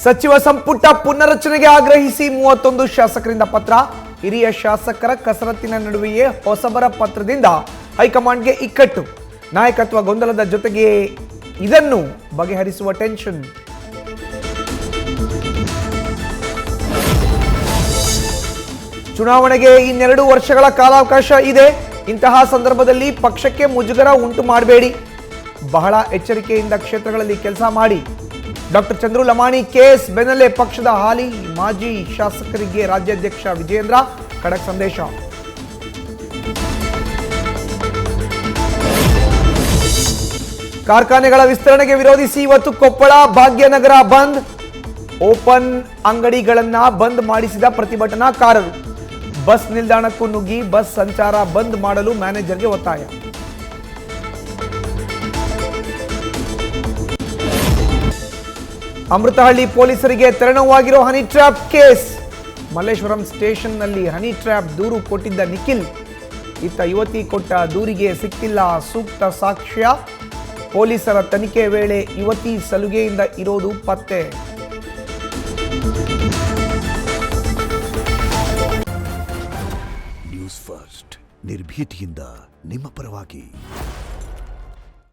ಸಚಿವ ಸಂಪುಟ ಪುನರಚನೆಗೆ ಆಗ್ರಹಿಸಿ 31 ಶಾಸಕರಿಂದ ಪತ್ರ. ಹಿರಿಯ ಶಾಸಕರ ಕಸರತ್ತಿನ ನಡುವೆಯೇ ಹೊಸಬರ ಪತ್ರದಿಂದ ಹೈಕಮಾಂಡ್ಗೆ ಇಕ್ಕಟ್ಟು. ನಾಯಕತ್ವ ಗೊಂದಲದ ಜೊತೆಗೆ ಇದನ್ನು ಬಗೆಹರಿಸುವ ಟೆನ್ಷನ್. ಚುನಾವಣೆಗೆ ಇನ್ನೆರಡು ವರ್ಷಗಳ ಕಾಲಾವಕಾಶ ಇದೆ. ಇಂತಹ ಸಂದರ್ಭದಲ್ಲಿ ಪಕ್ಷಕ್ಕೆ ಮುಜುಗರ ಉಂಟು ಮಾಡಬೇಡಿ. ಬಹಳ ಎಚ್ಚರಿಕೆಯಿಂದ ಕ್ಷೇತ್ರಗಳಲ್ಲಿ ಕೆಲಸ ಮಾಡಿ. ಡಾಕ್ಟರ್ ಚಂದ್ರು ಲಮಾಣಿ ಕೇಸ್ ಬೆನ್ನಲ್ಲೇ ಪಕ್ಷದ ಹಾಲಿ ಮಾಜಿ ಶಾಸಕರಿಗೆ ರಾಜ್ಯಾಧ್ಯಕ್ಷ ವಿಜಯೇಂದ್ರ ಖಡಕ್ ಸಂದೇಶ. ಕಾರ್ಖಾನೆಗಳ ವಿಸ್ತರಣೆಗೆ ವಿರೋಧಿಸಿ ಇವತ್ತು ಕೊಪ್ಪಳ ಭಾಗ್ಯನಗರ ಬಂದ್. ಓಪನ್ ಅಂಗಡಿಗಳನ್ನ ಬಂದ್ ಮಾಡಿಸಿದ ಪ್ರತಿಭಟನಾಕಾರರು. ಬಸ್ ನಿಲ್ದಾಣಕ್ಕೂ ನುಗ್ಗಿ ಬಸ್ ಸಂಚಾರ ಬಂದ್ ಮಾಡಲು ಮ್ಯಾನೇಜರ್ಗೆ ಒತ್ತಾಯ. ಅಮೃತಹಳ್ಳಿ ಪೊಲೀಸರಿಗೆ ತೆರನೋವಾಗಿರೋ ಹನಿ ಟ್ರ್ಯಾಪ್ ಕೇಸ್. ಮಲ್ಲೇಶ್ವರಂ ಸ್ಟೇಷನ್ನಲ್ಲಿ ಹನಿ ಟ್ರ್ಯಾಪ್ ದೂರು ಕೊಟ್ಟಿದ್ದ ನಿಖಿಲ್, ಇತ್ತ ಯುವತಿ ಕೊಟ್ಟ ದೂರಿಗೆ ಸಿಕ್ಕಿಲ್ಲ ಸೂಕ್ತ ಸಾಕ್ಷ್ಯ. ಪೊಲೀಸರ ತನಿಖೆ ವೇಳೆ ಯುವತಿ ಸಲುಗೆಯಿಂದ ಇರೋದು ಪತ್ತೆ. ನ್ಯೂಸ್ ಫಸ್ಟ್ ನಿರ್ಭೀತಿಯಿಂದ ನಿಮ್ಮ ಪರವಾಗಿ.